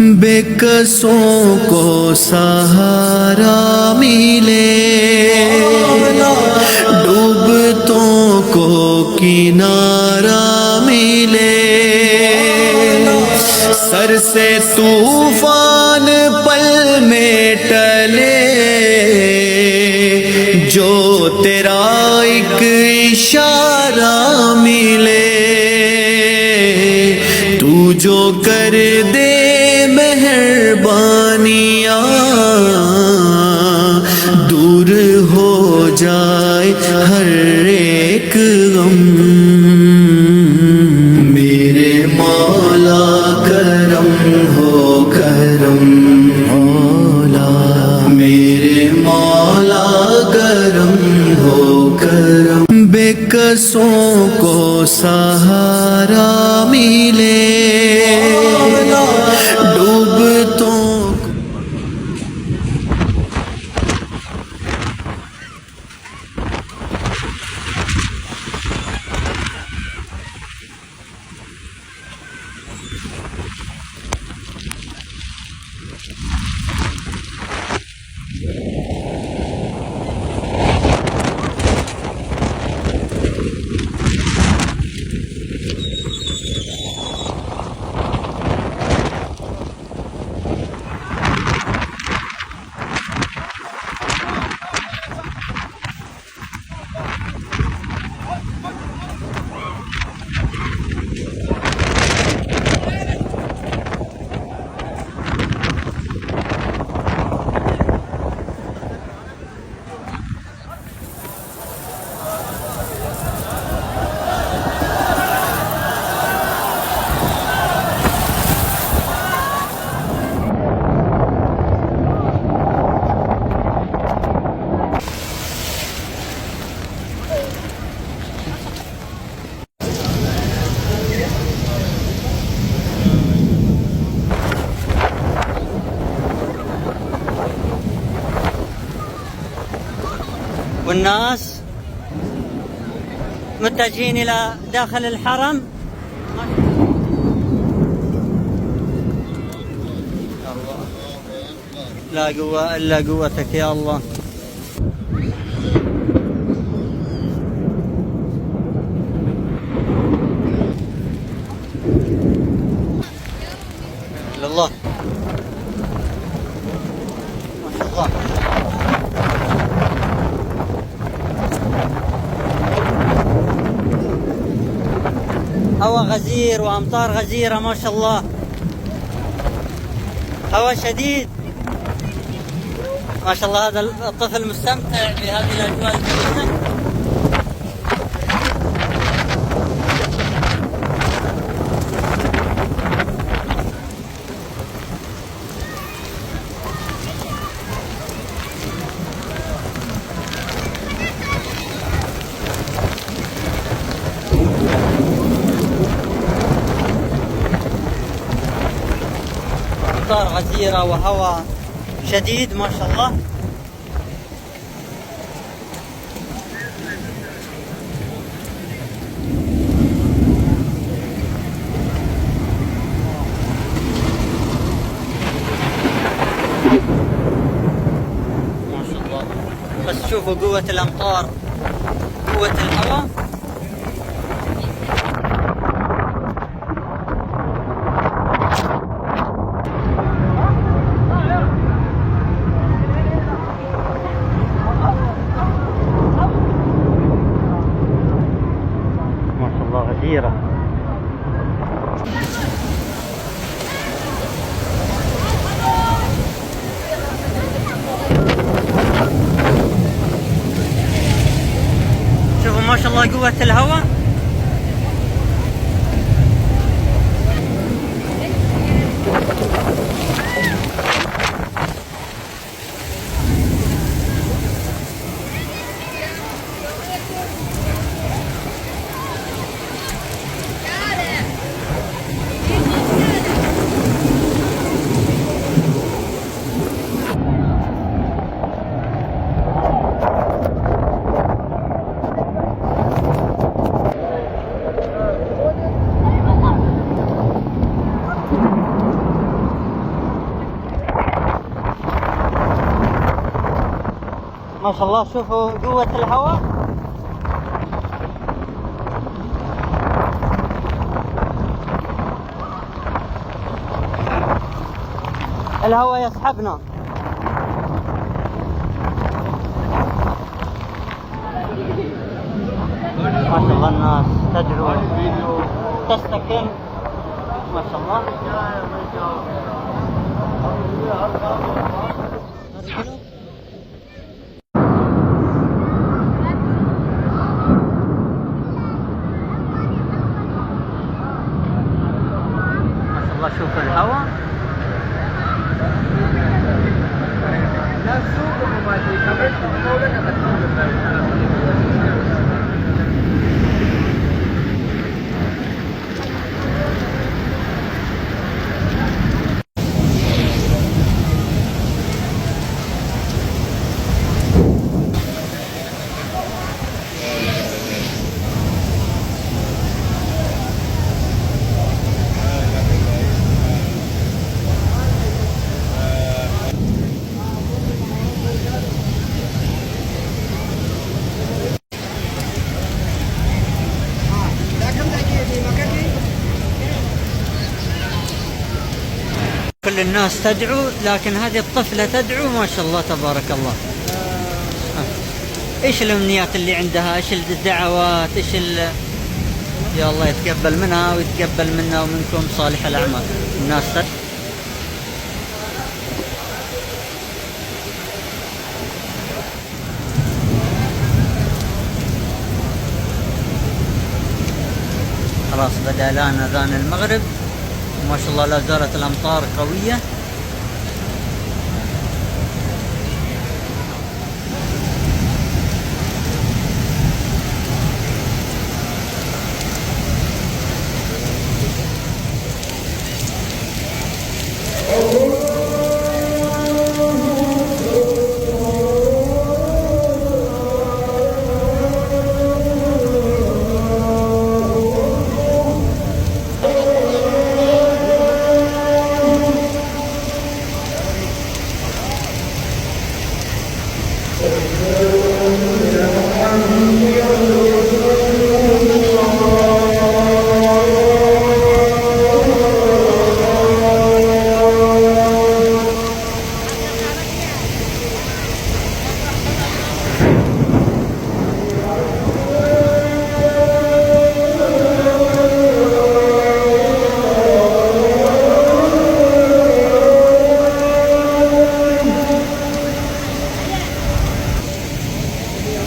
बेकसों को सहारा मिले, डूबतों को किनारा मिले। सर से तूफान पल में टले, जो तेरा एक इशारा मिले। तू जो कर दे मेहरबानियाँ, दूर हो जाए हर एक गम। मेरे मौला करम हो करम, मौला मेरे मौला करम हो करम। बेकसों को सहारा मिले, डूबतों والناس متجهين إلى داخل الحرم. لا قوة إلا قوتك يا الله. الله ما شاء الله. هواء غزير وأمطار غزيرة ما شاء الله، هواء شديد ما شاء الله. هذا الطفل مستمتع بهذه الأجواء الجميلة. أمطار غزيرة وهواء شديد ما شاء الله. ما شاء الله، بس شوفوا قوة الأمطار، قوة الهواء. غزيرة. شوفوا ما شاء الله قوة الهواء. ما شاء الله. شوفوا قوة الهواء. الهواء يسحبنا. ما شاء الله الناس تدعو تستكن. ما شاء الله. ما شاء الله شوف الهواء. كل الناس تدعو، لكن هذه الطفلة تدعو ما شاء الله تبارك الله. ايش الامنيات اللي عندها؟ ايش الدعوات؟ يا الله يتقبل منها ويتقبل منا ومنكم صالح الاعمال. الناس خلاص بدأ الآن أذان المغرب، ما شاء الله لا زالت الأمطار قوية.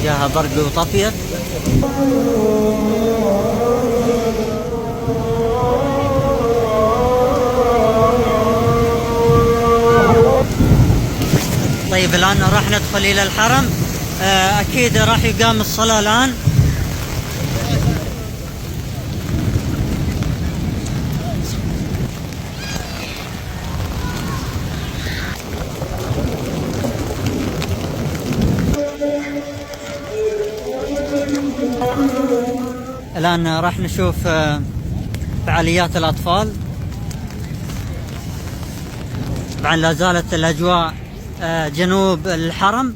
جاها برق وطفيت. طيب الآن راح ندخل إلى الحرم. أكيد راح يقام الصلاة الآن. الآن راح نشوف فعاليات الأطفال. طبعا لا زالت الأجواء جنوب الحرم